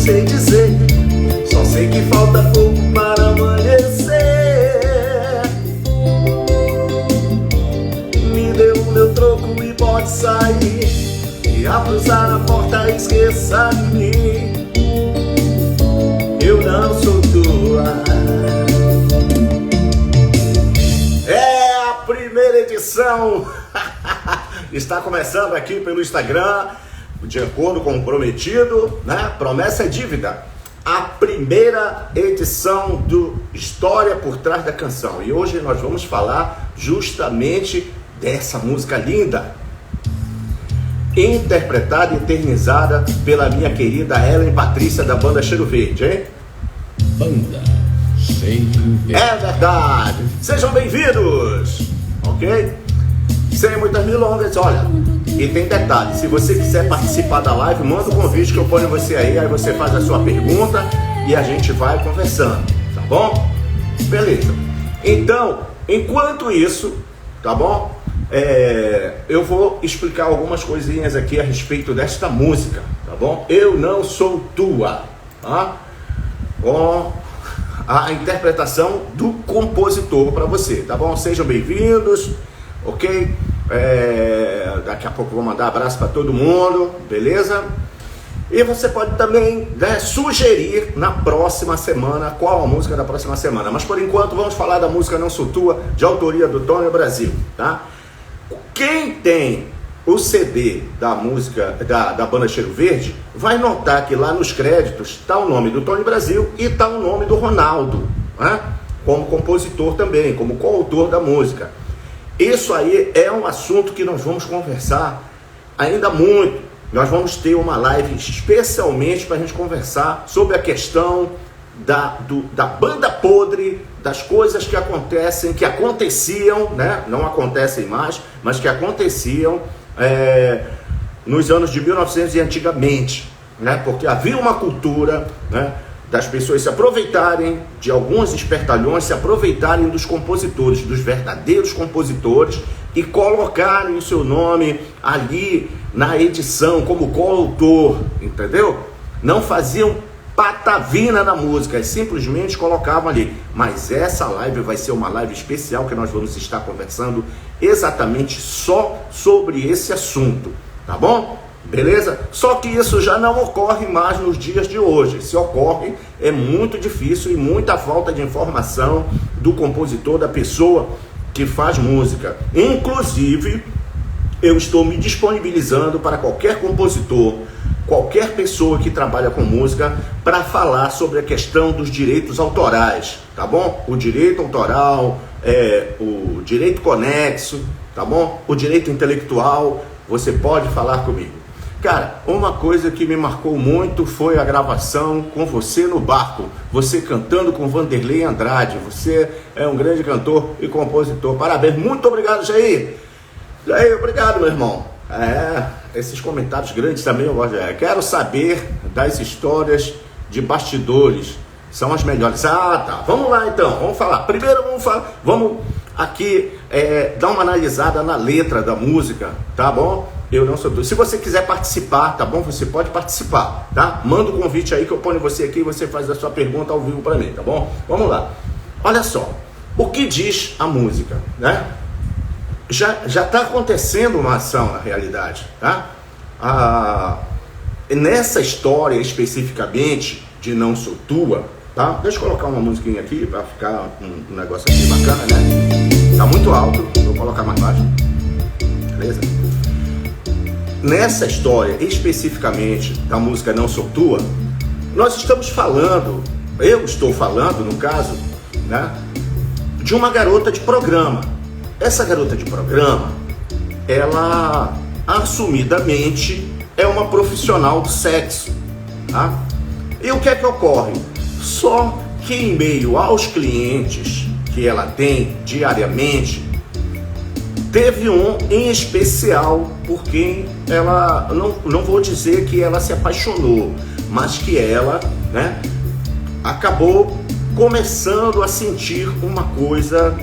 sei dizer, só sei que falta pouco para amanhecer. Me dê o meu troco e pode sair, e ao cruzar a porta esqueça de mim. Eu não sou tua. É a primeira edição. Está começando aqui pelo Instagram, de acordo com o prometido, né? Promessa é dívida. A primeira edição do História por Trás da Canção. E hoje nós vamos falar justamente dessa música linda, interpretada e eternizada pela minha querida Ellen Patrícia, da banda Cheiro Verde, hein? Banda Cheiro Verde. É verdade! Sejam bem-vindos! Ok? Sem muitas milongas, olha, e tem detalhe, se você quiser participar da live, manda um convite que eu ponho você aí você faz a sua pergunta e a gente vai conversando, tá bom? Beleza. Então, enquanto isso, tá bom? Eu vou explicar algumas coisinhas aqui a respeito desta música, tá bom? Eu Não Sou Tua, tá? Com a interpretação do compositor para você, tá bom? Sejam bem-vindos, ok? Daqui a pouco eu vou mandar abraço para todo mundo, beleza? E você pode também, né, sugerir na próxima semana qual a música da próxima semana. Mas por enquanto vamos falar da música Não Sou Tua, de autoria do Tony Brasil, tá? Quem tem o CD da música da banda Cheiro Verde vai notar que lá nos créditos está o nome do Tony Brasil e está o nome do Ronaldo, né? Como compositor também, como coautor da música. Isso aí é um assunto que nós vamos conversar ainda muito. Nós vamos ter uma live especialmente para a gente conversar sobre a questão da banda podre, das coisas que acontecem, que aconteciam, né? Não acontecem mais, mas que aconteciam nos anos de 1900 e antigamente, né? Porque havia uma cultura, né, das pessoas se aproveitarem de alguns espertalhões, se aproveitarem dos compositores, dos verdadeiros compositores e colocarem o seu nome ali na edição como coautor, entendeu? Não faziam patavina na música, simplesmente colocavam ali. Mas essa live vai ser uma live especial que nós vamos estar conversando exatamente só sobre esse assunto, tá bom? Beleza? Só que isso já não ocorre mais nos dias de hoje. Se ocorre, é muito difícil e muita falta de informação do compositor, da pessoa que faz música. Inclusive, eu estou me disponibilizando para qualquer compositor, qualquer pessoa que trabalha com música, para falar sobre a questão dos direitos autorais, tá bom? O direito autoral, o direito conexo, tá bom? O direito intelectual, você pode falar comigo. Cara, uma coisa que me marcou muito foi a gravação com você no barco, você cantando com Vanderlei Andrade. Você é um grande cantor e compositor. Parabéns, muito obrigado, Jair. Jair, obrigado, meu irmão. Esses comentários grandes também eu gosto. Quero saber das histórias de bastidores, são as melhores. Ah, tá, vamos lá então, vamos falar. Primeiro vamos aqui dar uma analisada na letra da música, tá bom? Eu Não Sou Tua. Se você quiser participar, tá bom? Você pode participar, tá? Manda o convite aí que eu ponho você aqui e você faz a sua pergunta ao vivo para mim, tá bom? Vamos lá. Olha só, o que diz a música, né? Já tá acontecendo uma ação na realidade, tá? Nessa história especificamente de Não Sou Tua, tá? Deixa eu colocar uma musiquinha aqui para ficar um negócio aqui bacana, né? Tá muito alto, vou colocar mais baixo. Beleza? Nessa história, especificamente da música Não Sou Tua, nós estamos falando, eu estou falando, no caso, né, de uma garota de programa. Essa garota de programa, ela assumidamente é uma profissional do sexo, tá? E o que é que ocorre? Só que em meio aos clientes que ela tem diariamente, teve um em especial por quem ela, não vou dizer que ela se apaixonou, mas que ela, né, acabou começando a sentir uma coisa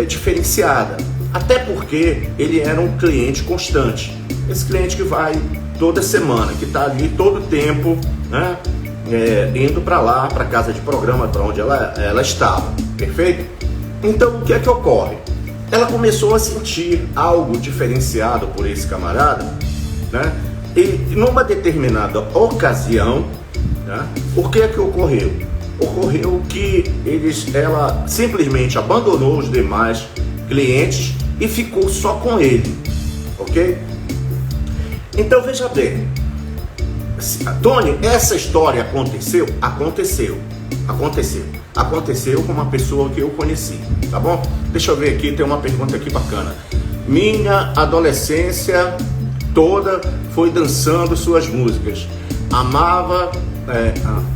diferenciada. Até porque ele era um cliente constante. Esse cliente que vai toda semana, que está ali todo tempo né? Indo para lá, para casa de programa, para onde ela estava, perfeito? Então o que é que ocorre? Ela começou a sentir algo diferenciado por esse camarada, né? E numa determinada ocasião, né? O que é que ocorreu? Ocorreu que ela simplesmente abandonou os demais clientes e ficou só com ele, ok? Então veja bem, Tony, essa história aconteceu? Aconteceu com uma pessoa que eu conheci, tá bom? Deixa eu ver aqui, tem uma pergunta aqui bacana. Minha adolescência toda foi dançando suas músicas.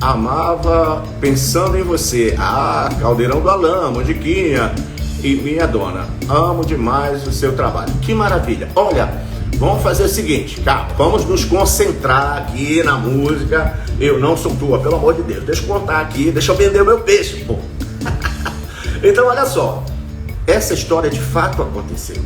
Amava pensando em você. Caldeirão do Alã, Mandiquinha e minha dona. Amo demais o seu trabalho. Que maravilha. Olha, vamos fazer o seguinte, cara, vamos nos concentrar aqui na música. Eu não sou tua, pelo amor de Deus. Deixa eu contar aqui, deixa eu vender o meu peixe, pô. Então, olha só. Essa história de fato aconteceu,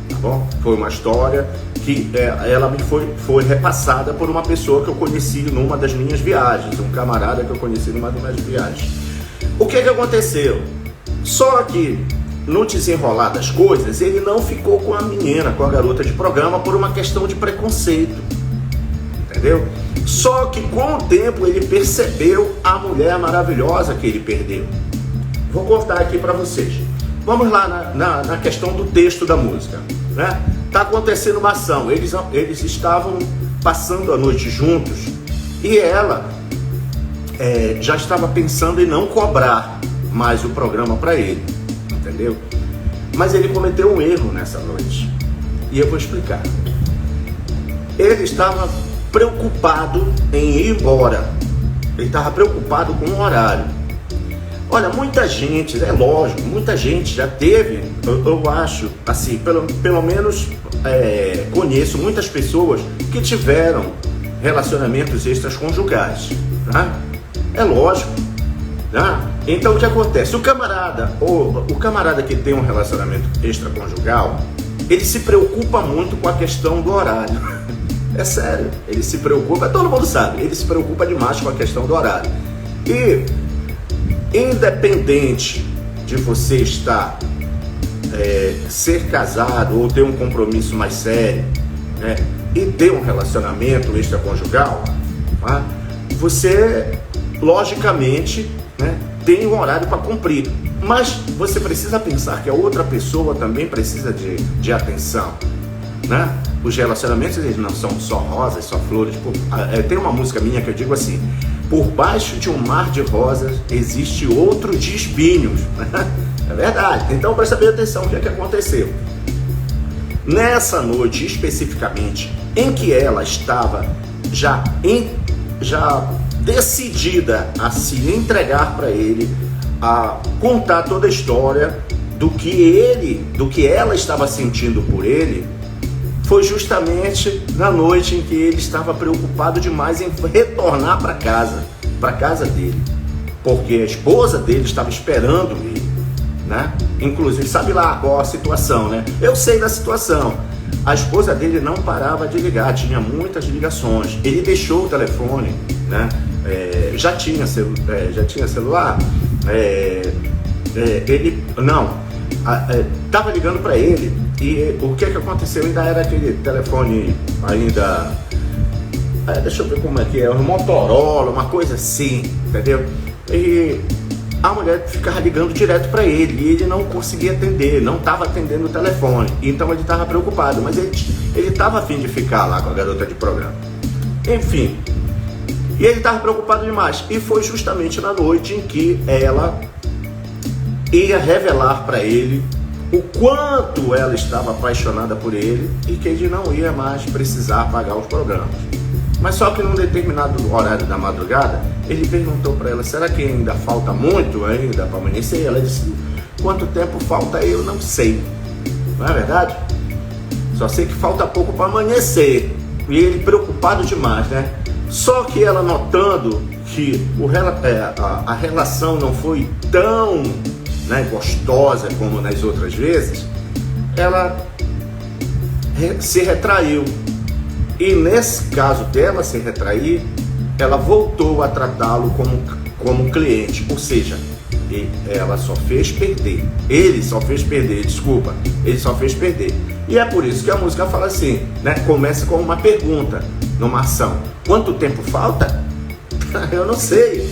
tá bom? Foi uma história que ela me foi repassada por uma pessoa que eu conheci numa das minhas viagens, um camarada que eu conheci numa das minhas viagens. O que aconteceu? Só que no desenrolar das coisas, ele não ficou com a menina, com a garota de programa, por uma questão de preconceito, entendeu? Só que com o tempo ele percebeu a mulher maravilhosa que ele perdeu. Vou contar aqui para vocês. Vamos lá na questão do texto da música, né? Tá acontecendo uma ação, eles estavam passando a noite juntos e ela já estava pensando em não cobrar mais o programa para ele, entendeu? Mas ele cometeu um erro nessa noite e eu vou explicar. Ele estava preocupado em ir embora, ele estava preocupado com o horário. Olha, muita gente, é lógico, muita gente já teve, eu acho, assim, pelo menos conheço muitas pessoas que tiveram relacionamentos extraconjugais, tá? É lógico, tá? Então o que acontece? O camarada que tem um relacionamento extraconjugal, ele se preocupa muito com a questão do horário. É sério, ele se preocupa, todo mundo sabe, ele se preocupa demais com a questão do horário. E independente de você ser casado ou ter um compromisso mais sério, né, e ter um relacionamento extraconjugal, tá, você logicamente, né, tem um horário para cumprir, mas você precisa pensar que a outra pessoa também precisa de atenção, né? Os relacionamentos, eles não são só rosas, só flores. Tem uma música minha que eu digo assim: por baixo de um mar de rosas existe outro de espinhos. É verdade. Então presta bem atenção o que é que aconteceu. Nessa noite especificamente, em que ela estava já decidida a se entregar para ele, a contar toda a história do que ela estava sentindo por ele, foi justamente na noite em que ele estava preocupado demais em retornar para casa dele, porque a esposa dele estava esperando ele, né? Inclusive, sabe lá qual a situação, né? Eu sei da situação. A esposa dele não parava de ligar, tinha muitas ligações. Ele deixou o telefone, né? Já tinha celular. Ele estava ligando para ele. E o que aconteceu? Ainda era aquele telefone ainda, deixa eu ver como é que é, um Motorola, uma coisa assim, entendeu? E a mulher ficava ligando direto para ele e ele não conseguia atender, não estava atendendo o telefone, então ele estava preocupado, mas ele estava a fim de ficar lá com a garota de programa. Enfim, e ele estava preocupado demais, e foi justamente na noite em que ela ia revelar para ele o quanto ela estava apaixonada por ele e que ele não ia mais precisar pagar os programas. Mas só que num determinado horário da madrugada, ele perguntou para ela: será que ainda falta muito ainda para amanhecer? Ela disse: quanto tempo falta eu não sei. Não é verdade? Só sei que falta pouco para amanhecer. E ele preocupado demais, né? Só que ela, notando que a relação não foi tão, né, gostosa como nas outras vezes, ela se retraiu. E nesse caso dela se retrair, ela voltou a tratá-lo como cliente, ou seja, ela só fez perder. Ele só fez perder. E é por isso que a música fala assim, né? Começa com uma pergunta, numa ação. Quanto tempo falta? Eu não sei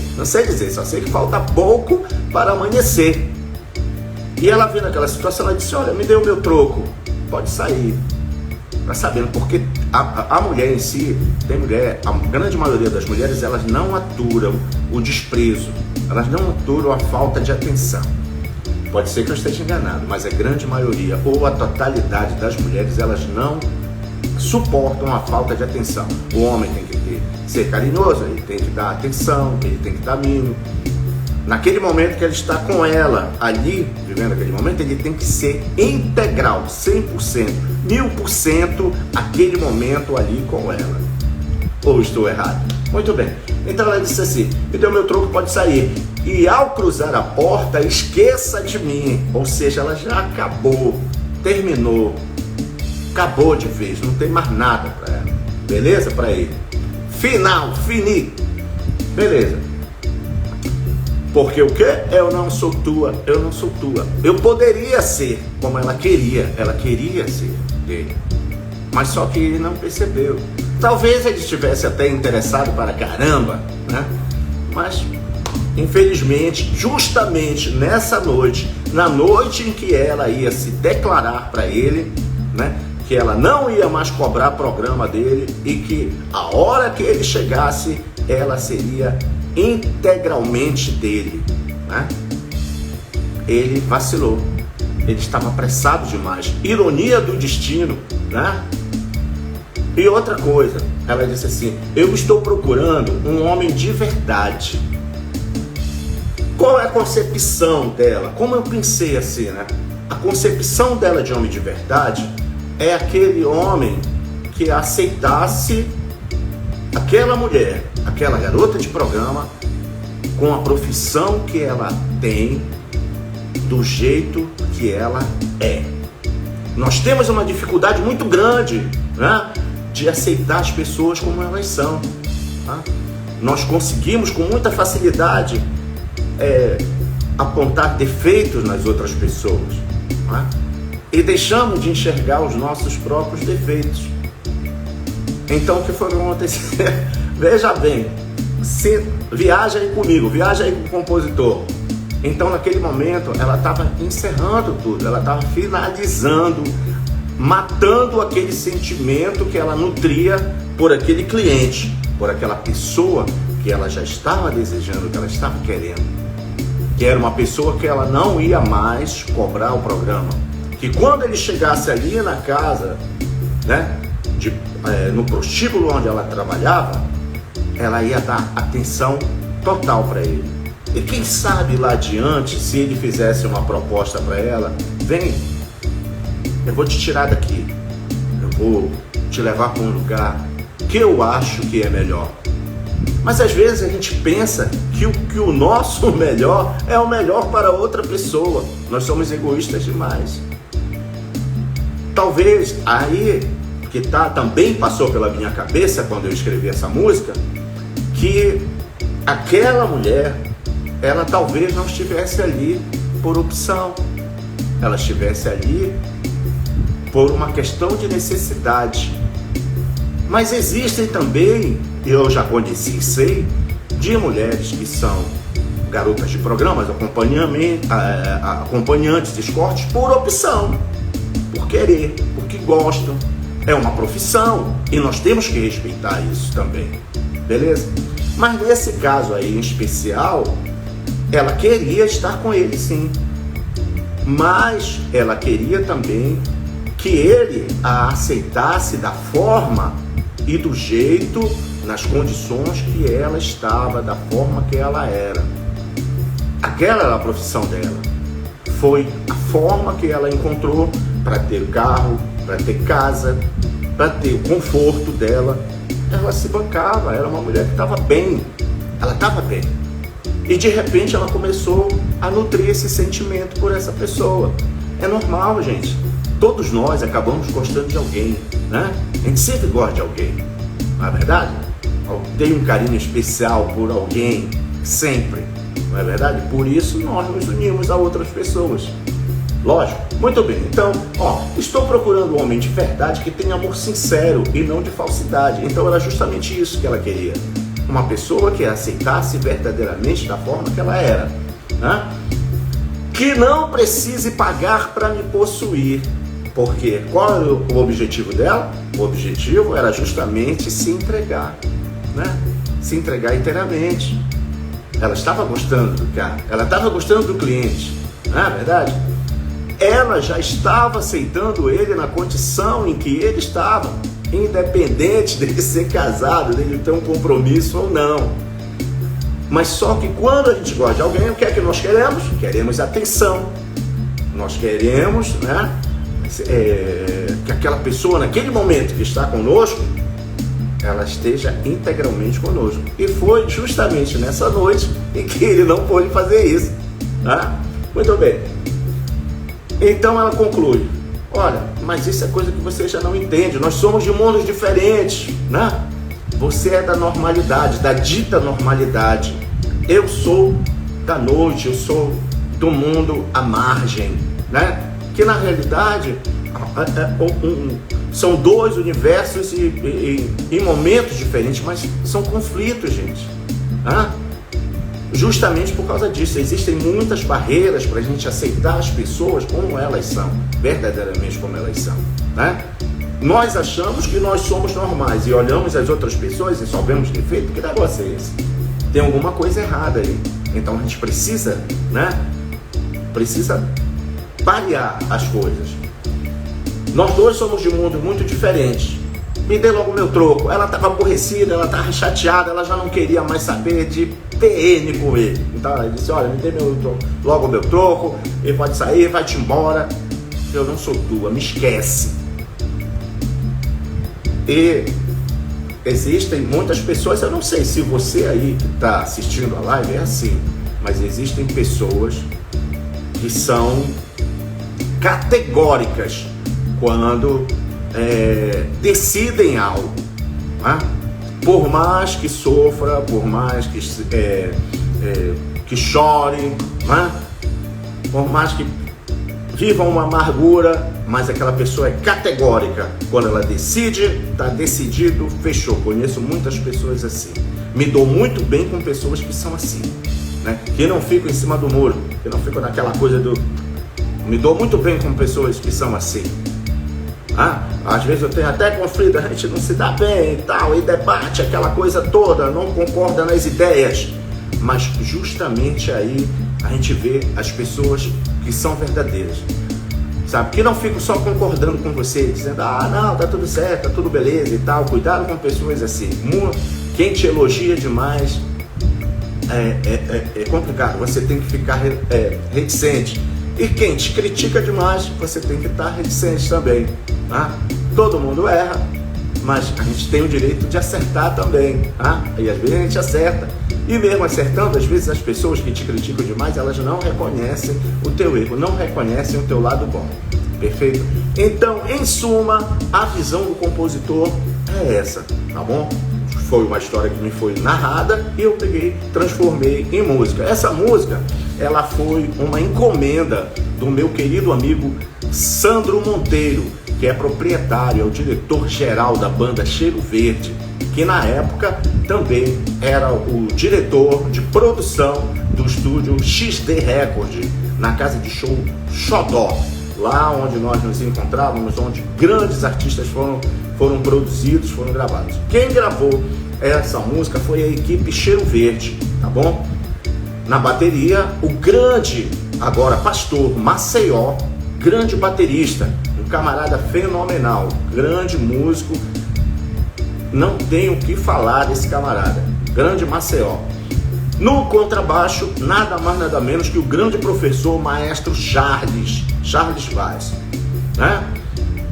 dizer, só sei que falta pouco para amanhecer. E ela vendo aquela situação, ela disse, olha, me dê o meu troco, pode sair. Tá sabendo, porque a mulher em si, a grande maioria das mulheres, elas não aturam o desprezo, elas não aturam a falta de atenção. Pode ser que eu esteja enganado, mas a grande maioria, ou a totalidade das mulheres, elas não suportam a falta de atenção. O homem tem que ser carinhoso, ele tem que dar atenção, ele tem que dar mimo. Naquele momento que ele está com ela, ali, vivendo aquele momento, ele tem que ser integral, 100%, 1000% aquele momento ali com ela. Ou estou errado? Muito bem. Então ela disse assim, me deu meu troco, pode sair. E ao cruzar a porta, esqueça de mim. Ou seja, ela já acabou, terminou, acabou de vez, não tem mais nada para ela. Beleza? Para ele. Fini. Beleza. Porque o quê? Eu não sou tua. Eu poderia ser como ela queria ser dele. Mas só que ele não percebeu. Talvez ele estivesse até interessado para caramba, né? Mas, infelizmente, justamente nessa noite, na noite em que ela ia se declarar para ele, né? Que ela não ia mais cobrar programa dele e que a hora que ele chegasse, ela seria integralmente dele, né? Ele vacilou, ele estava apressado demais, ironia do destino, né? E outra coisa, ela disse assim, eu estou procurando um homem de verdade. Qual é a concepção dela? Como eu pensei assim, né? A concepção dela de homem de verdade é aquele homem que aceitasse aquela mulher, aquela garota de programa, com a profissão que ela tem, do jeito que ela é. Nós temos uma dificuldade muito grande, né, de aceitar as pessoas como elas são. Tá? Nós conseguimos com muita facilidade apontar defeitos nas outras pessoas, tá? E deixamos de enxergar os nossos próprios defeitos. Então o que foi acontecer? Veja bem, viaja aí comigo, viaja aí com o compositor. Então naquele momento ela estava encerrando tudo, ela estava finalizando, matando aquele sentimento que ela nutria por aquele cliente, por aquela pessoa que ela já estava desejando, que ela estava querendo, que era uma pessoa que ela não ia mais cobrar o programa, que quando ele chegasse ali na casa, né, no prostíbulo onde ela trabalhava, ela ia dar atenção total para ele. E quem sabe lá adiante, se ele fizesse uma proposta para ela, vem, eu vou te tirar daqui, eu vou te levar para um lugar que eu acho que é melhor. Mas às vezes a gente pensa que o nosso melhor é o melhor para outra pessoa. Nós somos egoístas demais. Talvez aí que também passou pela minha cabeça quando eu escrevi essa música, que aquela mulher, ela talvez não estivesse ali por opção, ela estivesse ali por uma questão de necessidade. Mas existem também, eu já conheci, sei, de mulheres que são garotas de programas, acompanhantes de escortes por opção, por querer, porque gostam. É uma profissão e nós temos que respeitar isso também, beleza? Mas nesse caso aí em especial, ela queria estar com ele sim, mas ela queria também que ele a aceitasse da forma e do jeito, nas condições que ela estava, da forma que ela era. Aquela era a profissão dela, foi a forma que ela encontrou para ter o carro, para ter casa, para ter o conforto dela. Ela se bancava, era uma mulher que estava bem, ela estava bem. E de repente ela começou a nutrir esse sentimento por essa pessoa. É normal, gente. Todos nós acabamos gostando de alguém, né? A gente sempre gosta de alguém, não é verdade? tenho um carinho especial por alguém, sempre, não é verdade? Por isso nós nos unimos a outras pessoas. Lógico. Muito bem, então, estou procurando um homem de verdade que tenha amor sincero e não de falsidade. Então era justamente isso que ela queria. Uma pessoa que a aceitasse verdadeiramente da forma que ela era, né? Que não precise pagar para me possuir. Porque qual era o objetivo dela? O objetivo era justamente se entregar, né? Se entregar inteiramente. Ela estava gostando do cara, ela estava gostando do cliente, não é verdade? Ela já estava aceitando ele na condição em que ele estava, independente dele ser casado, dele ter um compromisso ou não. Mas só que quando a gente gosta de alguém, o que é que nós queremos? Queremos atenção. Nós queremos, né, que aquela pessoa, naquele momento que está conosco, ela esteja integralmente conosco. E foi justamente nessa noite em que ele não pôde fazer isso, tá? Muito bem. Então ela conclui: olha, mas isso é coisa que você já não entende. Nós somos de mundos diferentes, né? Você é da normalidade, da dita normalidade. Eu sou da noite, eu sou do mundo à margem, né? Que na realidade são dois universos em momentos diferentes, mas são conflitos, gente. Né? Justamente por causa disso, existem muitas barreiras para a gente aceitar as pessoas como elas são, verdadeiramente como elas são, né? Nós achamos que nós somos normais e olhamos as outras pessoas e só vemos defeito. Que negócio é esse? Tem alguma coisa errada aí. Então a gente precisa, né? Precisa variar as coisas. Nós dois somos de mundos muito diferentes. Me dê logo meu troco. Ela estava aborrecida, ela estava chateada, ela já não queria mais saber de PN com ele. Então ela disse: olha, me dê logo meu troco, ele pode sair, vai-te embora. Eu não sou tua, me esquece. E existem muitas pessoas, eu não sei se você aí que está assistindo a live é assim, mas existem pessoas que são categóricas quando decidem algo, né? Por mais que sofra, por mais que chore, né? Por mais que viva uma amargura, mas aquela pessoa é categórica. Quando ela decide, está decidido, fechou. Conheço muitas pessoas assim. Me dou muito bem com pessoas que são assim, né? Que não ficam em cima do muro, que não ficam naquela coisa do... Me dou muito bem com pessoas que são assim. Às vezes eu tenho até conflito, a gente não se dá bem e tal, e debate aquela coisa toda, não concorda nas ideias. Mas justamente aí a gente vê as pessoas que são verdadeiras, sabe? Que não ficam só concordando com você, dizendo: não, tá tudo certo, tá tudo beleza e tal. Cuidado com pessoas assim. Quem te elogia demais é complicado, você tem que ficar reticente. E quem te critica demais, você tem que estar reticente também, tá? Todo mundo erra, mas a gente tem o direito de acertar também, tá? E às vezes a gente acerta. E mesmo acertando, às vezes as pessoas que te criticam demais, elas não reconhecem o teu erro, não reconhecem o teu lado bom. Perfeito? Então, em suma, a visão do compositor é essa, tá bom? Foi uma história que me foi narrada e eu peguei, transformei em música. Essa música, ela foi uma encomenda do meu querido amigo Sandro Monteiro, que é proprietário, é o diretor-geral da banda Cheiro Verde, que na época também era o diretor de produção do estúdio XD Record, na casa de show Xodó, lá onde nós nos encontrávamos, onde grandes artistas foram produzidos, foram gravados. Quem gravou essa música foi a equipe Cheiro Verde, tá bom? Na bateria, o grande, agora pastor Maceió, grande baterista, um camarada fenomenal, grande músico, não tenho o que falar desse camarada, grande Maceió. No contrabaixo, nada mais nada menos que o grande professor maestro Charles Vaz, né?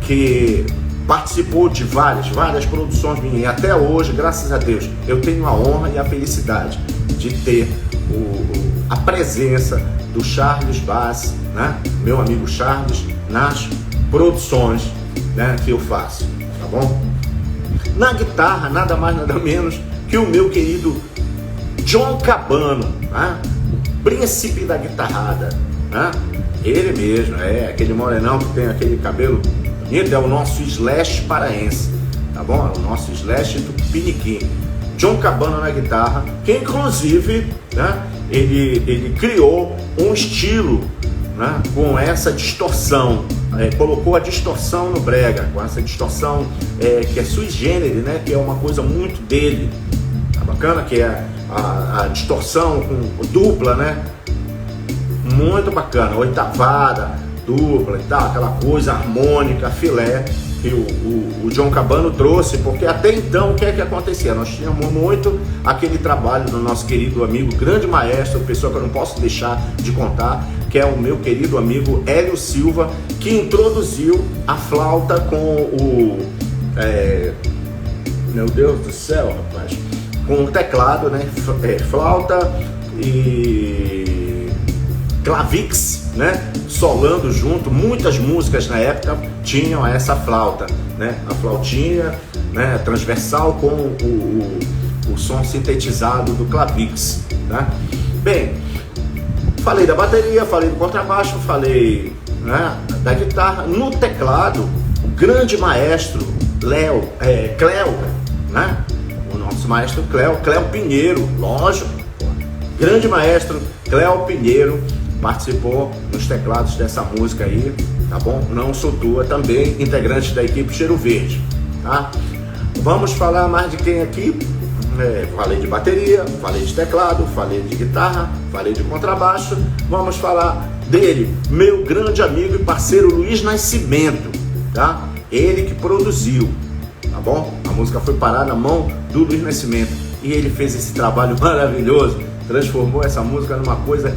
Que participou de várias produções minhas, e até hoje, graças a Deus, eu tenho a honra e a felicidade de ter a presença do Charles Vaz, né? Meu amigo Charles, nas produções, né, que eu faço, tá bom? Na guitarra, nada mais nada menos que o meu querido John Cabano, né? O príncipe da guitarrada, né? Ele mesmo, aquele morenão que tem aquele cabelo bonito, é o nosso Slash paraense, tá bom? É o nosso Slash tupiniquim. John Cabano na guitarra, que inclusive, né, ele criou um estilo, né, com essa distorção, colocou a distorção no brega, com essa distorção que é sui generis, né, que é uma coisa muito dele, tá bacana? Que é a distorção com dupla, né? Muito bacana, oitavada, dupla e tal, aquela coisa harmônica, filé, que o John Cabano trouxe, porque até então o que é que acontecia? Nós tínhamos muito aquele trabalho do nosso querido amigo, grande maestro, pessoa que eu não posso deixar de contar, que é o meu querido amigo Hélio Silva, que introduziu a flauta com o... meu Deus do céu, rapaz! Com o teclado, né? Flauta e clavix, né? Solando junto. Muitas músicas na época tinham essa flauta, né? A flautinha, né? Transversal com o som sintetizado do clavix, né? Bem, falei da bateria, falei do contrabaixo, falei, né, da guitarra. No teclado, o grande maestro Cléo, né? O nosso maestro Cléo Pinheiro, lógico, grande maestro Cléo Pinheiro participou nos teclados dessa música aí, tá bom? Não sou tua, também integrante da equipe Cheiro Verde, tá? Vamos falar mais de quem aqui? Falei de bateria, falei de teclado, falei de guitarra, falei de contrabaixo. Vamos falar dele, meu grande amigo e parceiro Luiz Nascimento, tá? Ele que produziu, tá bom? A música foi parar na mão do Luiz Nascimento e ele fez esse trabalho maravilhoso, transformou essa música numa coisa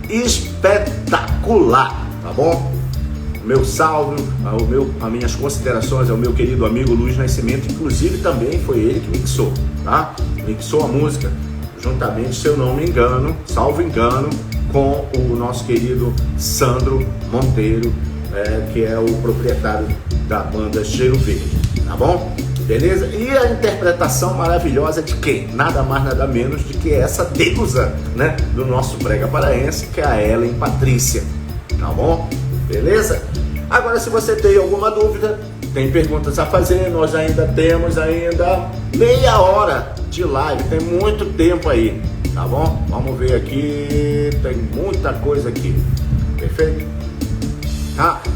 espetacular, tá bom? Meu salve, as minhas considerações ao meu querido amigo Luiz Nascimento, inclusive também foi ele que mixou, tá? Mixou a música juntamente, se eu não me engano, salvo engano, com o nosso querido Sandro Monteiro, que é o proprietário da banda Cheiro Verde, tá bom? Beleza? E a interpretação maravilhosa de quem? Nada mais, nada menos de que essa deusa, né, do nosso brega paraense, que é a Ellen Patrícia, tá bom? Beleza? Agora, se você tem alguma dúvida, tem perguntas a fazer, nós ainda temos meia hora de live, tem muito tempo aí, tá bom? Vamos ver aqui, tem muita coisa aqui, perfeito?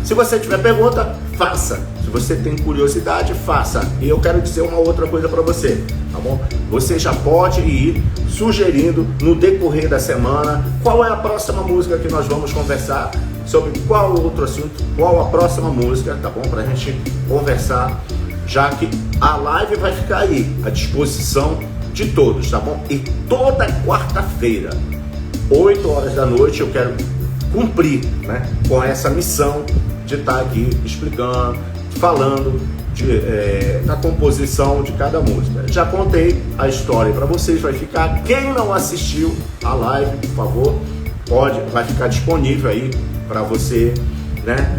Se você tiver pergunta, faça. Se você tem curiosidade, faça. E eu quero dizer uma outra coisa para você, tá bom? Você já pode ir sugerindo no decorrer da semana qual é a próxima música que nós vamos conversar, sobre qual outro assunto, qual a próxima música, tá bom? Pra gente conversar, já que a live vai ficar aí à disposição de todos, tá bom? E toda quarta-feira, 8 horas da noite, eu quero cumprir, né, com essa missão de estar aqui explicando, falando da composição de cada música. Já contei a história para vocês, vai ficar, quem não assistiu a live, por favor, vai ficar disponível aí para você, né,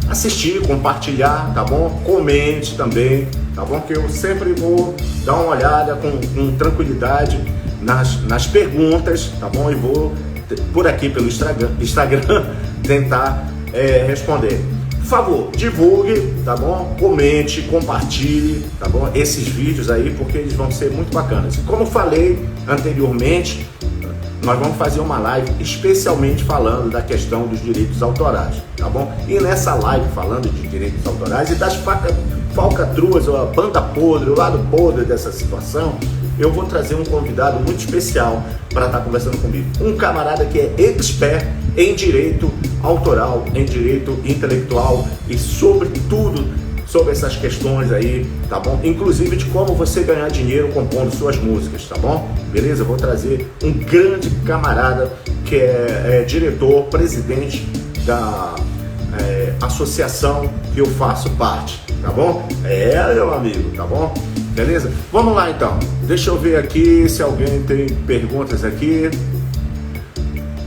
assistir, compartilhar, tá bom? Comente também, tá bom? Que eu sempre vou dar uma olhada com tranquilidade nas perguntas, tá bom? E vou por aqui pelo Instagram tentar responder. Por favor, divulgue, tá bom? Comente, compartilhe, tá bom? Esses vídeos aí, porque eles vão ser muito bacanas. E como falei anteriormente, nós vamos fazer uma live especialmente falando da questão dos direitos autorais, tá bom? E nessa live falando de direitos autorais e das falcatruas, ou a banda podre, o lado podre dessa situação, eu vou trazer um convidado muito especial para estar conversando comigo. Um camarada que é expert em direito autoral, em direito intelectual e sobretudo sobre essas questões aí, tá bom? Inclusive de como você ganhar dinheiro compondo suas músicas, tá bom? Beleza? Eu vou trazer um grande camarada que é diretor, presidente da associação que eu faço parte, tá bom? Meu amigo, tá bom? Beleza? Vamos lá então. Deixa eu ver aqui se alguém tem perguntas aqui.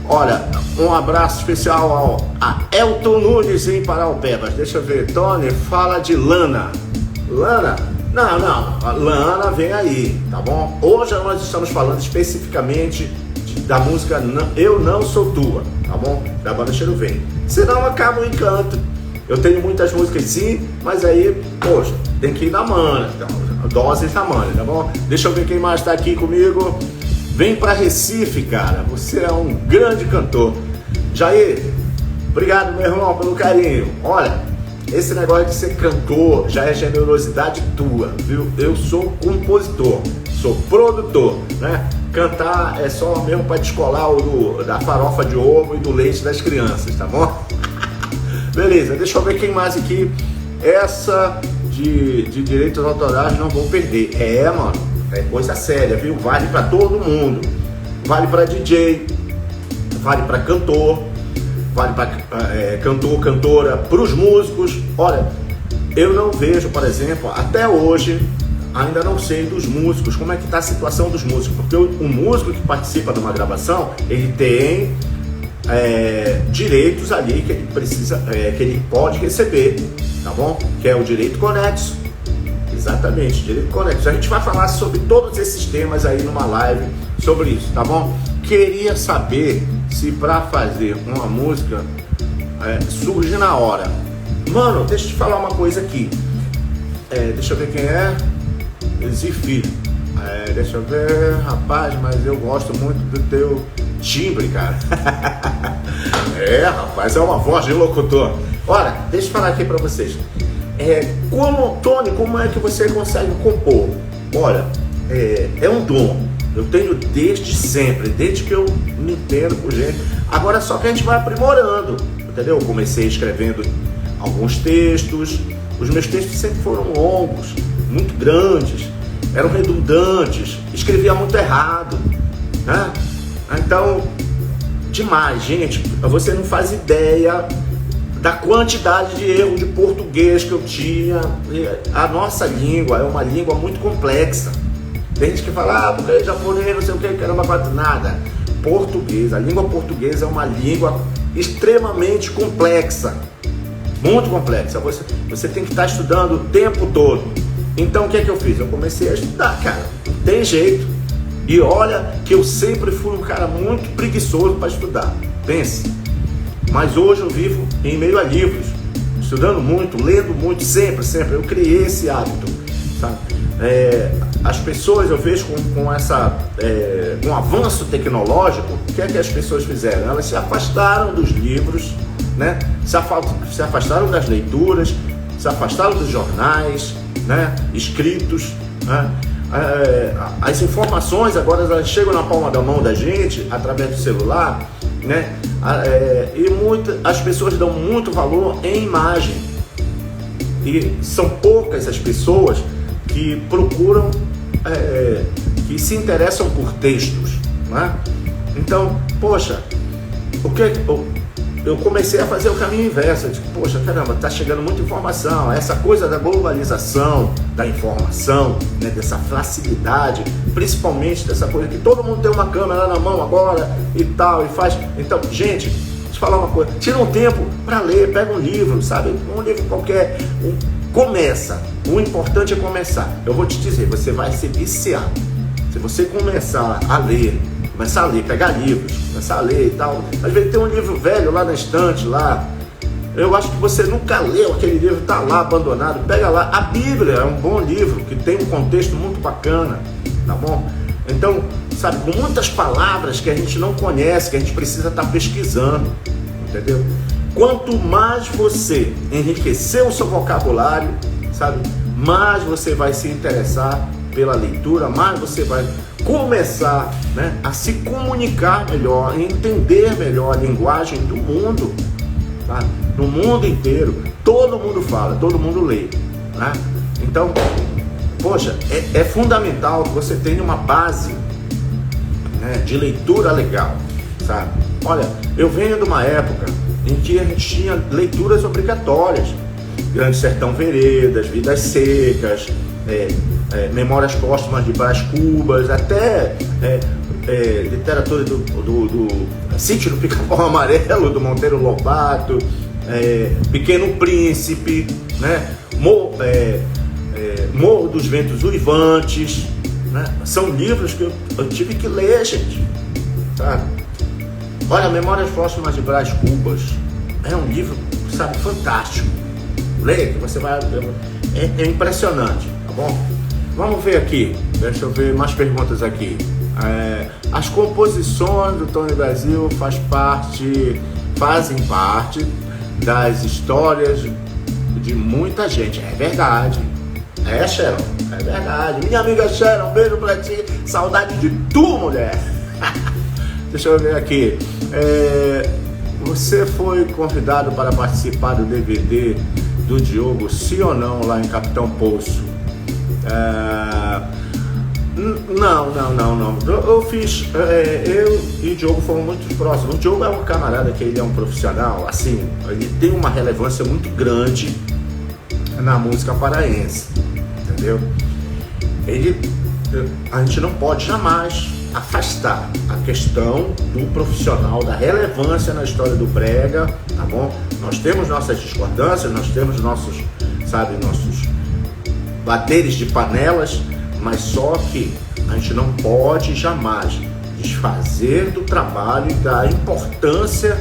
Olha, um abraço especial a Elton Nunes em Paraupebas. Deixa eu ver, Tony, fala de Lana. Lana, Não, a Lana vem aí, tá bom? Hoje nós estamos falando especificamente da música Eu Não Sou Tua, tá bom? Da banda Cheiro Verde. Senão acaba o encanto. Eu tenho muitas músicas sim, mas aí, poxa, tem que ir na mana, então, doses na mana, tá bom? Deixa eu ver quem mais tá aqui comigo. Vem pra Recife, cara, você é um grande cantor. Jair, obrigado, meu irmão, pelo carinho. Olha, esse negócio de ser cantor já é generosidade tua, viu? Eu sou compositor, sou produtor, né? Cantar é só mesmo para descolar da farofa de ovo e do leite das crianças, tá bom? Beleza, deixa eu ver quem mais aqui. Essa de direitos autorais não vou perder. Mano, é coisa séria, viu? Vale para todo mundo. Vale para DJ, vale para cantor, vale para cantor, cantora, para os músicos. Olha, eu não vejo, por exemplo, até hoje, ainda não sei dos músicos, como é que está a situação dos músicos, porque o músico que participa de uma gravação, ele tem direitos ali que ele precisa, que ele pode receber, tá bom? Que é o direito conexo. Exatamente, direito conexo. A gente vai falar sobre todos esses temas aí numa live sobre isso, tá bom? Queria saber se para fazer uma música surge na hora. Mano, deixa eu te falar uma coisa aqui. Deixa eu ver quem é. Zifir. Deixa eu ver, rapaz, mas eu gosto muito do teu timbre, cara. Rapaz, é uma voz de locutor. Olha, deixa eu falar aqui pra vocês. Tony, como é que você consegue compor? Olha, é um dom. Eu tenho desde sempre, desde que eu me entendo por gente. Agora só que a gente vai aprimorando, entendeu? Eu comecei escrevendo alguns textos. Os meus textos sempre foram longos, muito grandes, eram redundantes, escrevia muito errado, né? Então, demais, gente. Você não faz ideia da quantidade de erro de português que eu tinha. A nossa língua é uma língua muito complexa. Tem gente que fala, porque é japonês, não sei o que, caramba, nada. Português, a língua portuguesa é uma língua extremamente complexa. Muito complexa. Você tem que estar estudando o tempo todo. Então o que é que eu fiz? Eu comecei a estudar, cara. Não tem jeito. E olha que eu sempre fui um cara muito preguiçoso para estudar. Pense. Mas hoje eu vivo em meio a livros, estudando muito, lendo muito, sempre. Eu criei esse hábito, sabe? As pessoas, eu vejo com o avanço tecnológico, o que é que as pessoas fizeram? Elas se afastaram dos livros, né? Se afastaram das leituras, se afastaram dos jornais, né? Escritos, né? As informações agora elas chegam na palma da mão da gente através do celular, né? As pessoas dão muito valor em imagem e são poucas as pessoas que procuram, que se interessam por textos, né? Então, poxa, eu comecei a fazer o caminho inverso. Eu disse, poxa, caramba, tá chegando muita informação. Essa coisa da globalização da informação, né, dessa facilidade, principalmente dessa coisa que todo mundo tem uma câmera na mão agora e tal, e faz. Então, gente, deixa eu falar uma coisa. Tira um tempo para ler, pega um livro, sabe? Um livro qualquer. Começa. O importante é começar. Eu vou te dizer, você vai se viciar. Se você começar a ler, pegar livros, começar a ler e tal. Às vezes tem um livro velho lá na estante, lá. Eu acho que você nunca leu aquele livro, tá lá abandonado. Pega lá. A Bíblia é um bom livro, que tem um contexto muito bacana, tá bom? Então, sabe, com muitas palavras que a gente não conhece, que a gente precisa estar pesquisando, entendeu? Quanto mais você enriquecer o seu vocabulário, sabe, mais você vai se interessar pela leitura, mais você vai começar, né, a se comunicar melhor, entender melhor a linguagem do mundo, tá? No mundo inteiro, todo mundo fala, todo mundo lê, né? Então, poxa, é fundamental que você tenha uma base, né, de leitura legal, sabe? Olha, eu venho de uma época em que a gente tinha leituras obrigatórias, Grande Sertão Veredas, Vidas Secas, Memórias Póstumas de Brás Cubas, até literatura do Sítio do Pica-Pau Amarelo, do Monteiro Lobato, Pequeno Príncipe, né? Morro dos Ventos Uivantes, né? São livros que eu tive que ler, gente, sabe? Olha, Memórias Póstumas de Brás Cubas é um livro, sabe, fantástico. Leia que você vai... É impressionante, tá bom? Vamos ver aqui, deixa eu ver mais perguntas aqui. As composições do Tony Brasil fazem parte das histórias de muita gente. É verdade. Sharon, é verdade. Minha amiga Sharon, beijo pra ti. Saudade de tu, mulher. Deixa eu ver aqui. Você foi convidado para participar do DVD do Diogo, sim ou não, lá em Capitão Poço? Não. Eu fiz. Eu e o Diogo fomos muito próximos. O Diogo é um camarada que ele é um profissional, assim, ele tem uma relevância muito grande na música paraense, entendeu? A gente não pode jamais afastar a questão do profissional, da relevância na história do brega, tá bom? Nós temos nossas discordâncias, nós temos nossos bateres de panelas, mas só que a gente não pode jamais desfazer do trabalho e da importância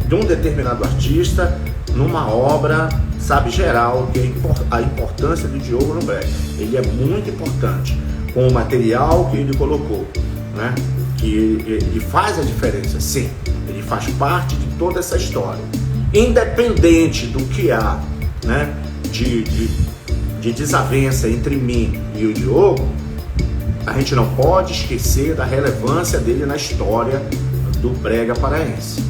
de um determinado artista numa obra, sabe, geral, que é a importância do Diogo no brega. Ele é muito importante com o material que ele colocou, né? Que ele faz a diferença, sim. Ele faz parte de toda essa história, independente do que há, né, de desavença entre mim e o Diogo. A gente não pode esquecer da relevância dele na história do brega paraense.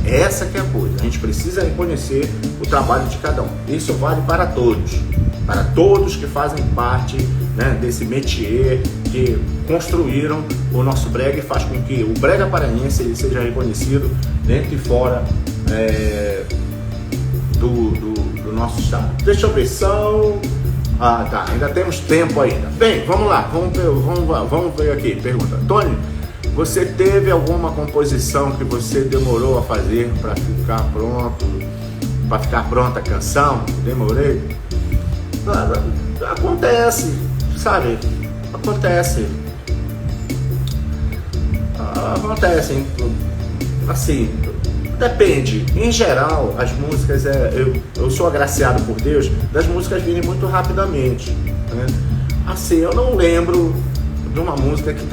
É essa que é a coisa. A gente precisa reconhecer o trabalho de cada um. Isso vale para todos que fazem parte, né, desse métier, que construíram o nosso brega e faz com que o brega paraense ele seja reconhecido dentro e fora do nosso estado. Deixa eu ver, tá, ainda temos tempo ainda. Bem, vamos lá, vamos ver aqui. Pergunta: Tony, você teve alguma composição que você demorou a fazer para ficar pronta a canção? Demorei? Acontece, sabe? Acontece, assim, depende. Em geral, as músicas, eu sou agraciado por Deus das músicas virem muito rapidamente, né? Assim, eu não lembro de uma música que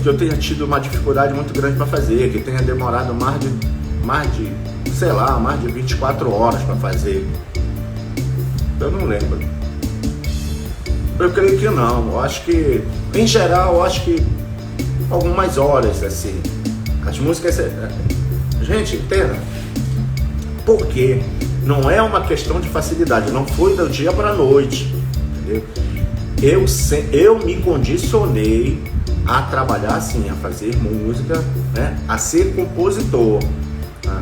eu tenha tido uma dificuldade muito grande para fazer, que tenha demorado mais de 24 horas para fazer. Eu não lembro. Eu creio que não. Eu acho que, em geral, algumas horas, assim. As músicas... Gente, entenda. Porque não é uma questão de facilidade. Não foi do dia para a noite. Entendeu? Eu me condicionei a trabalhar assim, a fazer música, né? A ser compositor. Tá?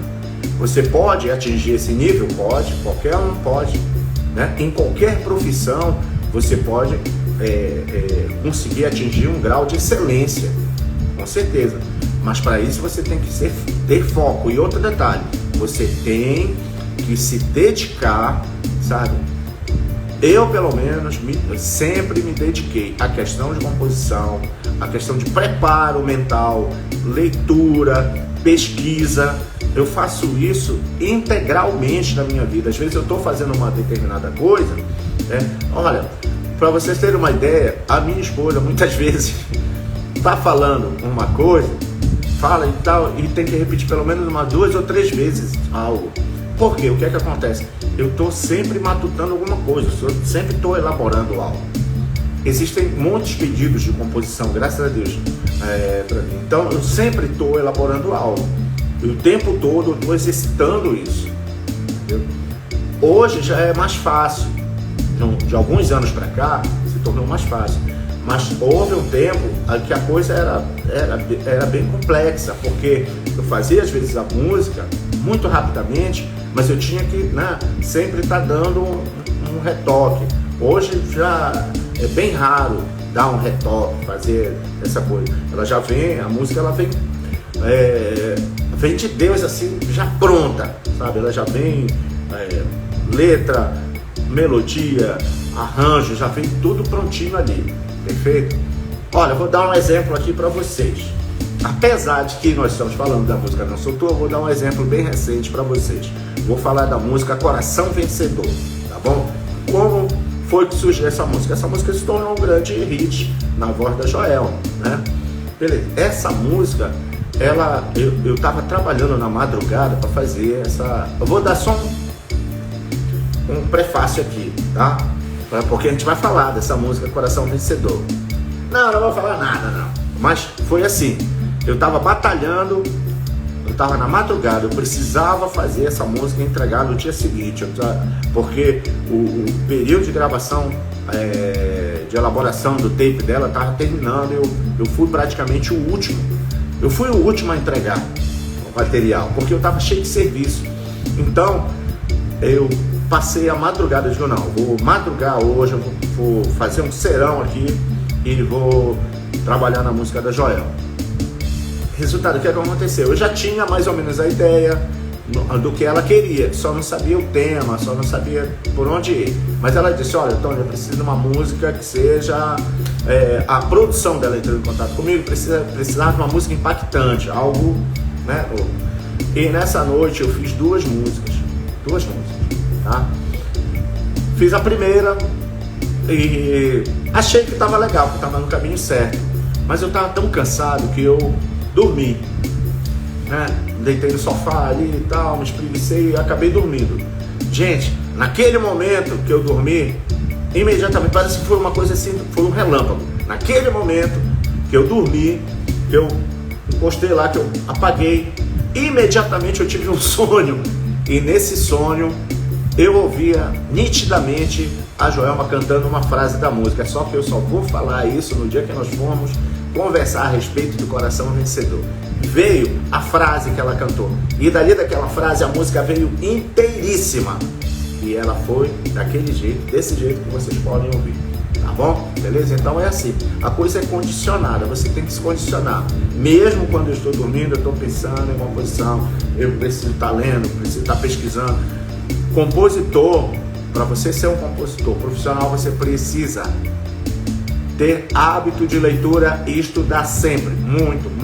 Você pode atingir esse nível? Pode. Qualquer um pode. Né? Em qualquer profissão, você pode conseguir atingir um grau de excelência. Com certeza. Mas para isso você tem que ter foco. E outro detalhe, você tem que se dedicar, sabe? Eu, pelo menos, sempre me dediquei à questão de composição, à questão de preparo mental, leitura, pesquisa. Eu faço isso integralmente na minha vida. Às vezes eu estou fazendo uma determinada coisa, né? Olha, para vocês terem uma ideia, a minha esposa muitas vezes está falando uma coisa, fala e tal, e tem que repetir pelo menos 2 ou 3 vezes algo. Por quê? O que é que acontece? Eu estou sempre matutando alguma coisa, eu sempre estou elaborando algo. Existem muitos pedidos de composição, graças a Deus, para mim. Então eu sempre estou elaborando algo. E o tempo todo eu estou exercitando isso. Entendeu? Hoje já é mais fácil. De alguns anos para cá se tornou mais fácil. Mas houve um tempo que a coisa era bem complexa, porque eu fazia às vezes a música muito rapidamente, mas eu tinha que, né, sempre estar dando um retoque. Hoje já é bem raro dar um retoque, fazer essa coisa. Ela já vem, a música ela vem de Deus assim, já pronta, sabe? Ela já vem letra, melodia, arranjo, já vem tudo prontinho ali, perfeito? Olha, eu vou dar um exemplo aqui para vocês. Apesar de que nós estamos falando da música Não Sou Tu, eu vou dar um exemplo bem recente para vocês. Vou falar da música Coração Vencedor, tá bom? Como foi que surgiu essa música? Essa música se tornou um grande hit na voz da Joelma, né? Beleza. Essa música, eu estava trabalhando na madrugada para fazer essa... Eu vou dar só um prefácio aqui, tá? Porque a gente vai falar dessa música Coração Vencedor. Não vou falar nada, não. Mas foi assim, eu estava batalhando, eu estava na madrugada, eu precisava fazer essa música e entregar no dia seguinte, porque o período de gravação, de elaboração do tape dela estava terminando, eu fui praticamente o último. Eu fui o último a entregar o material, porque eu estava cheio de serviço. Então, eu passei a madrugada, eu digo, não, vou madrugar hoje, eu vou fazer um serão aqui e vou trabalhar na música da Joelma. Resultado, o que aconteceu? Eu já tinha mais ou menos a ideia do que ela queria, só não sabia o tema, só não sabia por onde ir. Mas ela disse, olha, Tony, eu preciso de uma música que seja... a produção dela entrou em contato comigo, precisava de uma música impactante, algo, né? E nessa noite eu fiz duas músicas, tá? Fiz a primeira e achei que estava legal, que estava no caminho certo, mas eu estava tão cansado que eu dormi, né? Deitei no sofá ali e tal, me espreguicei e acabei dormindo. Gente, naquele momento que eu dormi, imediatamente, parece que foi uma coisa assim, foi um relâmpago. Naquele momento que eu dormi, que eu encostei lá, que eu apaguei, imediatamente eu tive um sonho. E nesse sonho eu ouvia nitidamente a Joelma cantando uma frase da música. Só que eu só vou falar isso no dia que nós formos conversar a respeito do Coração Vencedor. Veio a frase que ela cantou. E dali daquela frase a música veio inteiríssima. E ela foi daquele jeito, desse jeito que vocês podem ouvir. Tá bom? Beleza? Então é assim. A coisa é condicionada. Você tem que se condicionar. Mesmo quando eu estou dormindo, eu estou pensando em composição. Eu preciso estar lendo, preciso estar pesquisando. Compositor, para você ser um compositor profissional, você precisa ter hábito de leitura e estudar sempre. Muito.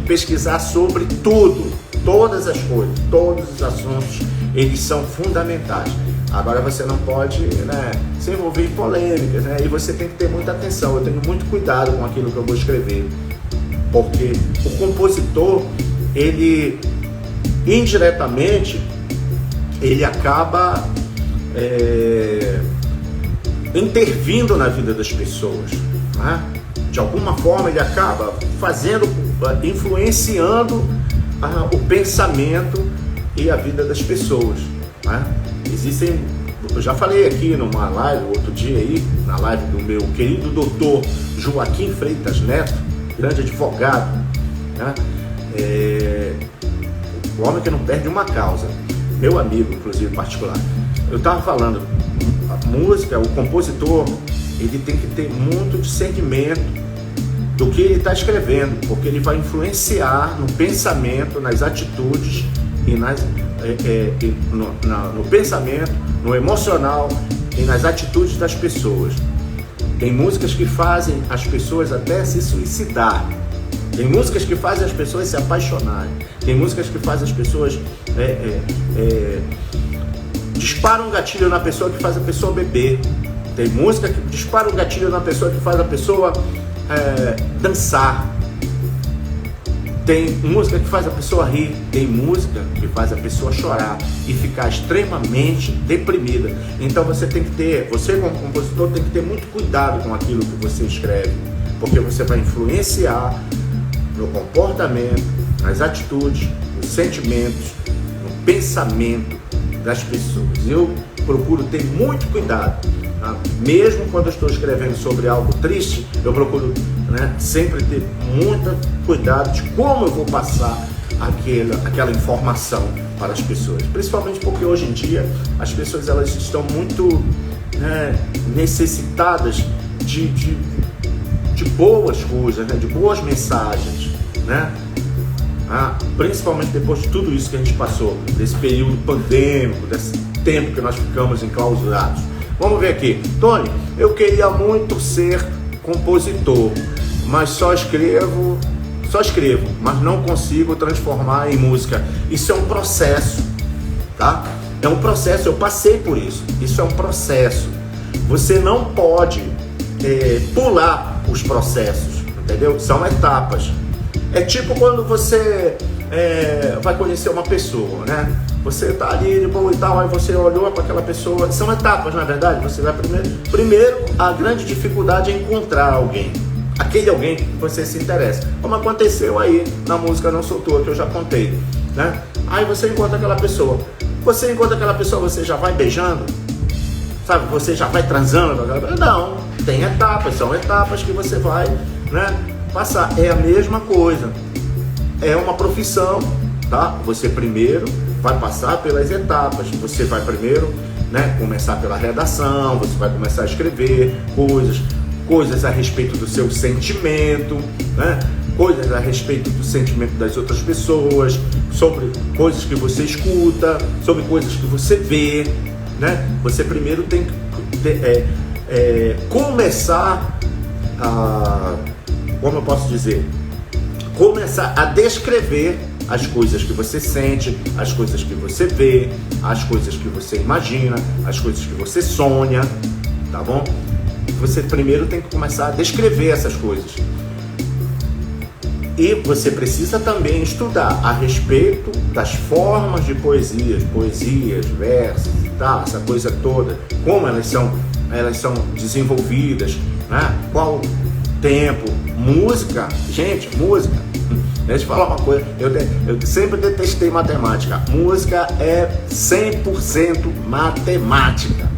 Pesquisar sobre tudo. Todas as coisas, todos os assuntos, eles são fundamentais. Agora você não pode, né, se envolver em polêmicas, né? E você tem que ter muita atenção. Eu tenho muito cuidado com aquilo que eu vou escrever. Porque o compositor, ele indiretamente, ele acaba intervindo na vida das pessoas, né? De alguma forma ele acaba influenciando o pensamento e a vida das pessoas, né? Existem, eu já falei aqui numa live outro dia aí, na live do meu querido doutor Joaquim Freitas Neto, grande advogado, né? O homem que não perde uma causa, meu amigo, inclusive, particular. Eu estava falando, a música, o compositor, ele tem que ter muito discernimento do que ele está escrevendo, porque ele vai influenciar no pensamento, nas atitudes e no pensamento, no emocional e nas atitudes das pessoas. Tem músicas que fazem as pessoas até se suicidar. Tem músicas que fazem as pessoas se apaixonarem. Tem músicas que fazem as pessoas disparam um gatilho na pessoa que faz a pessoa beber. Tem música que dispara um gatilho na pessoa que faz a pessoa dançar. Tem música que faz a pessoa rir. Tem música que faz a pessoa chorar e ficar extremamente deprimida. Então você como compositor tem que ter muito cuidado com aquilo que você escreve, porque você vai influenciar no comportamento, nas atitudes, nos sentimentos, no pensamento das pessoas. Eu procuro ter muito cuidado, tá? Mesmo quando eu estou escrevendo sobre algo triste, eu procuro, né, sempre ter muito cuidado de como eu vou passar aquela informação para as pessoas, principalmente porque hoje em dia as pessoas elas estão muito necessitadas de boas coisas, né, de boas mensagens, né? principalmente depois de tudo isso que a gente passou, desse período pandêmico, desse tempo que nós ficamos enclausurados. Vamos ver aqui. Tony, eu queria muito ser compositor, mas só escrevo, mas não consigo transformar em música. Isso é um processo, tá? É um processo, eu passei por isso. Isso é um processo. Você não pode pular os processos, entendeu? São etapas. É tipo quando você vai conhecer uma pessoa, né? Você tá ali de boa e tal, aí você olhou para aquela pessoa. São etapas, na verdade. Você vai primeiro, a grande dificuldade é encontrar alguém. Aquele alguém que você se interessa. Como aconteceu aí na música Não Sou Tua, que eu já contei, né? Aí você encontra aquela pessoa. Você encontra aquela pessoa, você já vai beijando? Sabe? Você já vai transando? Não, tem etapas, são etapas que você vai, né, passar. É a mesma coisa. É uma profissão, tá? Você primeiro vai passar pelas etapas. Você vai primeiro, né, começar pela redação, você vai começar a escrever coisas a respeito do seu sentimento, né? Coisas a respeito do sentimento das outras pessoas, sobre coisas que você escuta, sobre coisas que você vê, né? Você primeiro tem que começar a, como eu posso dizer, começar a descrever as coisas que você sente, as coisas que você vê, as coisas que você imagina, as coisas que você sonha, tá bom? Você primeiro tem que começar a descrever essas coisas. E você precisa também estudar a respeito das formas de poesias, versos e tal, essa coisa toda, como elas são desenvolvidas, né? Qual tempo, música, gente, música. Deixa eu falar uma coisa, eu sempre detestei matemática. Música é 100% matemática.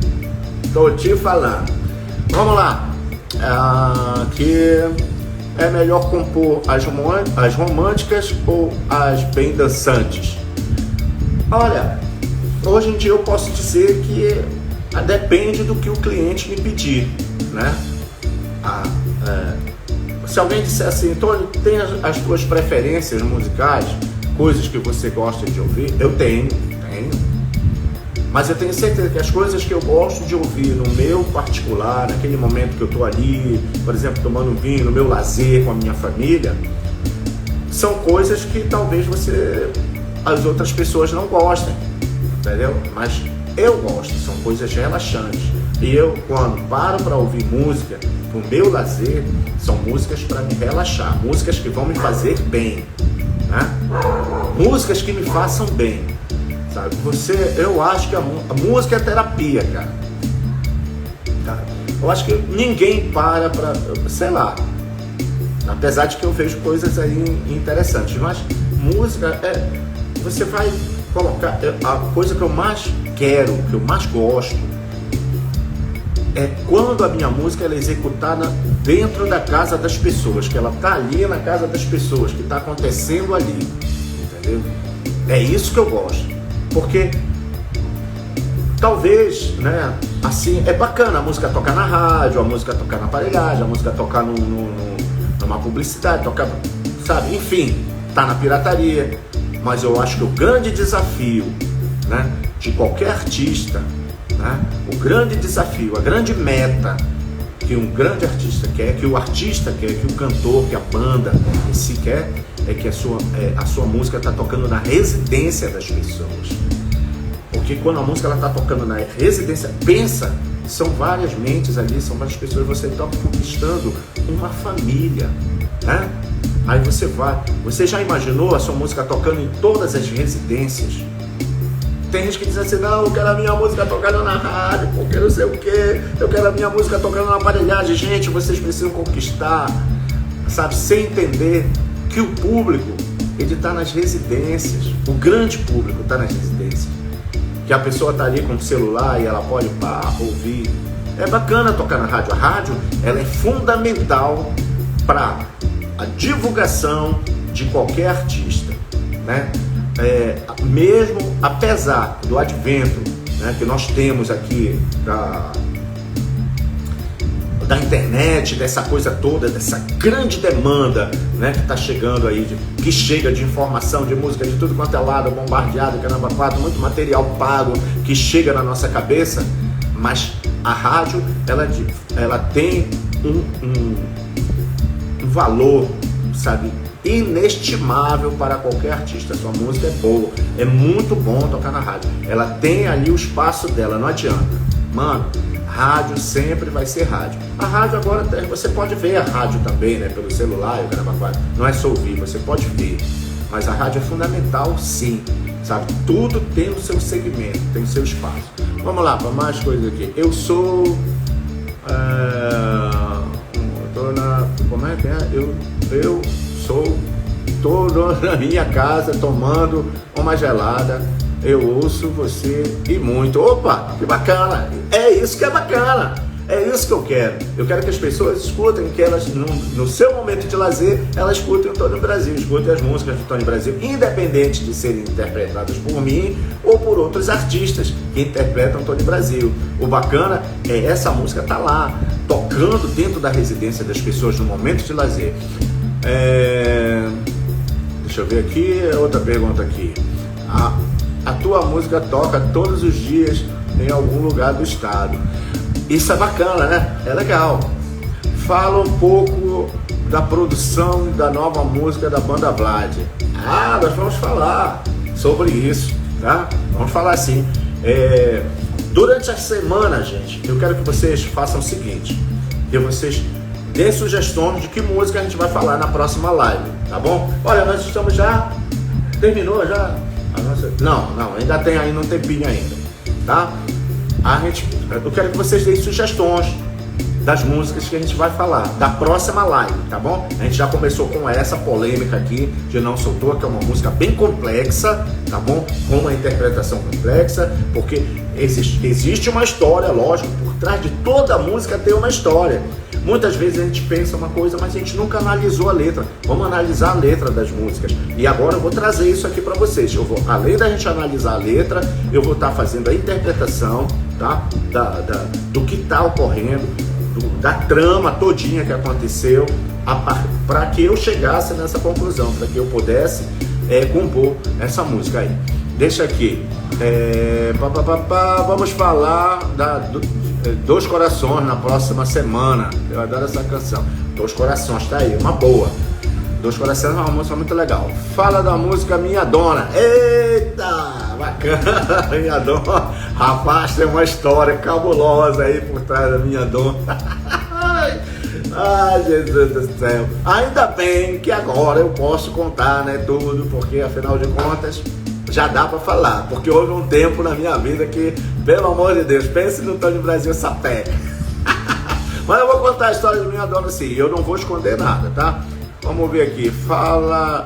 Tô te falando. Vamos lá. Aqui é melhor compor as românticas ou as bem dançantes? Olha, hoje em dia eu posso dizer que depende do que o cliente me pedir, né? Se alguém disser assim, Tony, tem as tuas preferências musicais, coisas que você gosta de ouvir? Eu tenho. Mas eu tenho certeza que as coisas que eu gosto de ouvir no meu particular, naquele momento que eu estou ali, por exemplo, tomando um vinho, no meu lazer com a minha família, são coisas que talvez as outras pessoas não gostem, entendeu? Mas eu gosto, são coisas relaxantes. E eu, quando paro para ouvir música, o meu lazer, são músicas para me relaxar, músicas que vão me fazer bem, né? Músicas que me façam bem. Eu acho que a música é terapia, cara. Eu acho que ninguém para, sei lá, apesar de que eu vejo coisas aí interessantes, mas música você vai colocar, a coisa que eu mais quero, que eu mais gosto, é quando a minha música ela é executada dentro da casa das pessoas, que ela tá ali na casa das pessoas, que tá acontecendo ali, entendeu? É isso que eu gosto. Porque talvez, né, assim, é bacana a música tocar na rádio, a música tocar na aparelhagem, a música tocar numa publicidade, tocar, sabe, enfim, tá na pirataria. Mas eu acho que o grande desafio, né, de qualquer artista, né, o grande desafio, a grande meta que um grande artista quer, que o artista quer, que o cantor, que a banda em si quer, é que a sua música está tocando na residência das pessoas. Porque quando a música está tocando na residência, pensa, são várias mentes ali, são várias pessoas, você está conquistando uma família, né? Aí você já imaginou a sua música tocando em todas as residências? Tem gente que diz assim, não, eu quero a minha música tocando na rádio, porque não sei o que, eu quero a minha música tocando na aparelhagem. Gente, vocês precisam conquistar, sabe, sem entender que o público, ele está nas residências, o grande público está nas residências, que a pessoa está ali com o celular e ela pode ouvir. É bacana tocar na rádio, a rádio ela é fundamental para a divulgação de qualquer artista, né? Mesmo apesar do advento, né, que nós temos aqui da internet, dessa coisa toda, dessa grande demanda, né, que está chegando aí, que chega de informação, de música, de tudo quanto é lado, bombardeado, caramba, quatro, muito material pago que chega na nossa cabeça, mas a rádio, ela tem um valor, sabe, inestimável para qualquer artista. Sua música é boa, é muito bom tocar na rádio, ela tem ali o espaço dela, não adianta, mano. Rádio sempre vai ser rádio. A rádio agora, você pode ver a rádio também, né, pelo celular, o caramba, quatro, não é só ouvir, você pode ver, mas a rádio é fundamental, sim, sabe, tudo tem o seu segmento, tem o seu espaço. Vamos lá, para mais coisas aqui. Eu sou como é que é? Eu tô na minha casa tomando uma gelada, eu ouço você e muito. Opa, que bacana! É isso que é bacana! É isso que eu quero. Eu quero que as pessoas escutem, que elas, no seu momento de lazer, elas escutem o Tony Brasil, escutem as músicas do Tony Brasil, independente de serem interpretadas por mim ou por outros artistas que interpretam Tony Brasil. O bacana é essa música tá lá, tocando dentro da residência das pessoas no momento de lazer. Deixa eu ver aqui, outra pergunta aqui. A tua música toca todos os dias em algum lugar do estado. Isso é bacana, né? É legal. Fala um pouco da produção da nova música da banda Vlad. Nós vamos falar sobre isso, tá? Vamos falar assim. Durante a semana, gente, eu quero que vocês façam o seguinte, que vocês deem sugestões de que música a gente vai falar na próxima live, tá bom? Olha, nós estamos já... Terminou já? Não, ainda tem aí um tempinho ainda, tá? Eu quero que vocês deem sugestões das músicas que a gente vai falar, da próxima live, tá bom? A gente já começou com essa polêmica aqui de Não Sou Tua, que é uma música bem complexa, tá bom? Com uma interpretação complexa, porque existe uma história, lógico, por trás de toda música tem uma história. Muitas vezes a gente pensa uma coisa, mas a gente nunca analisou a letra. Vamos analisar a letra das músicas. E agora eu vou trazer isso aqui para vocês. Além da gente analisar a letra, eu vou estar fazendo a interpretação, tá? Do que está ocorrendo, da trama todinha que aconteceu, para que eu chegasse nessa conclusão, para que eu pudesse compor essa música aí. Deixa aqui. Vamos falar Dois Corações na próxima semana. Eu adoro essa canção. Dois Corações, tá aí, uma boa. Dois Corações é uma música muito legal. Fala da música Minha Dona. Eita, bacana. Minha Dona. Rapaz, tem uma história cabulosa aí por trás da Minha Dona. Ai, Jesus do céu. Ainda bem que agora eu posso contar, né, tudo, porque afinal de contas já dá pra falar, porque houve um tempo na minha vida que, pelo amor de Deus, pense no Tony Brasil sapeca. Mas eu vou contar a história da Minha Dona assim, eu não vou esconder nada, tá? Vamos ver aqui, fala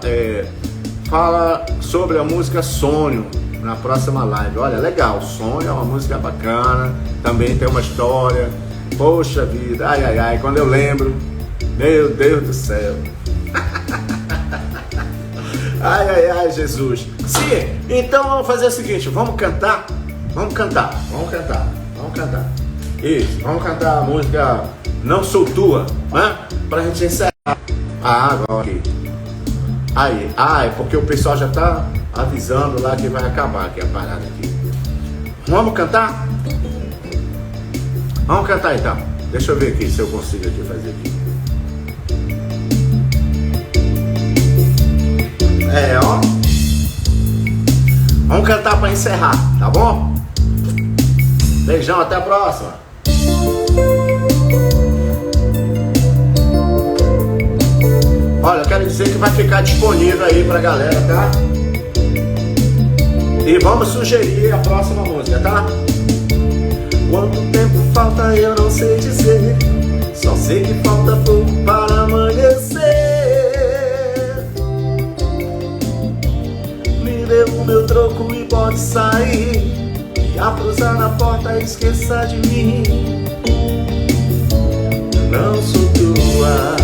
sobre a música Sonho na próxima live. Olha, legal, Sonho é uma música bacana, também tem uma história, poxa vida, ai, quando eu lembro, meu Deus do céu. Ai, Jesus. Sim, então vamos fazer o seguinte, vamos cantar. Isso, vamos cantar a música Não Sou Tua, né? Pra gente encerrar. Agora aqui. Aí, porque o pessoal já tá avisando lá que vai acabar aqui a parada aqui. Vamos cantar? Vamos cantar então. Deixa eu ver aqui se eu consigo aqui fazer aqui. Ó. Vamos cantar pra encerrar, tá bom? Beijão, até a próxima. Olha, eu quero dizer que vai ficar disponível aí pra galera, tá? E vamos sugerir a próxima música, tá? Quanto tempo falta eu não sei dizer, só sei que falta pouco para amanhecer. Dê o meu troco e pode sair, e a cruzar na porta esqueça de mim. Não sou tua.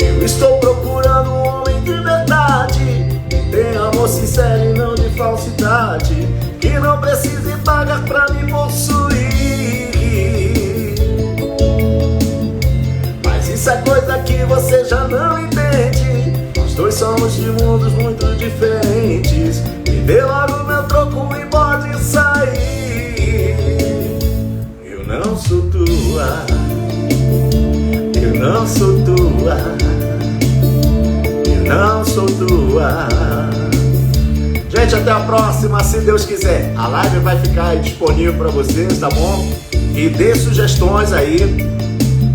Eu estou procurando um homem de verdade, que tem amor sincero e não de falsidade, que não precise pagar pra me possuir. que você já não entende. Nós dois somos de mundos muito diferentes. Me dê logo meu troco e pode sair. Eu não sou tua, eu não sou tua, eu não sou tua. Gente, até a próxima, se Deus quiser. A live vai ficar aí disponível para vocês, tá bom? E dê sugestões aí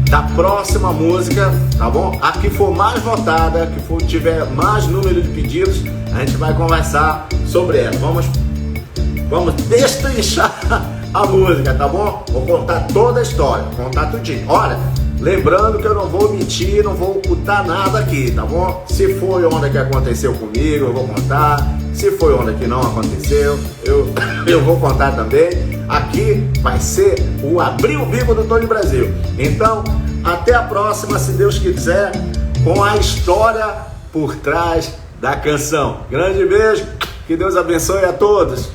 da próxima música, tá bom? A que for mais votada, que tiver mais número de pedidos, a gente vai conversar sobre ela. Vamos destrinchar a música, tá bom? Vou contar toda a história, contar tudinho. Olha, lembrando que eu não vou mentir, não vou ocultar nada aqui, tá bom? Se foi onda que aconteceu comigo, eu vou contar. Se foi onda que não aconteceu, eu vou contar também. Aqui vai ser o Abril Vivo do Tony Brasil. Então, até a próxima, se Deus quiser, com a história por trás da canção. Grande beijo, que Deus abençoe a todos.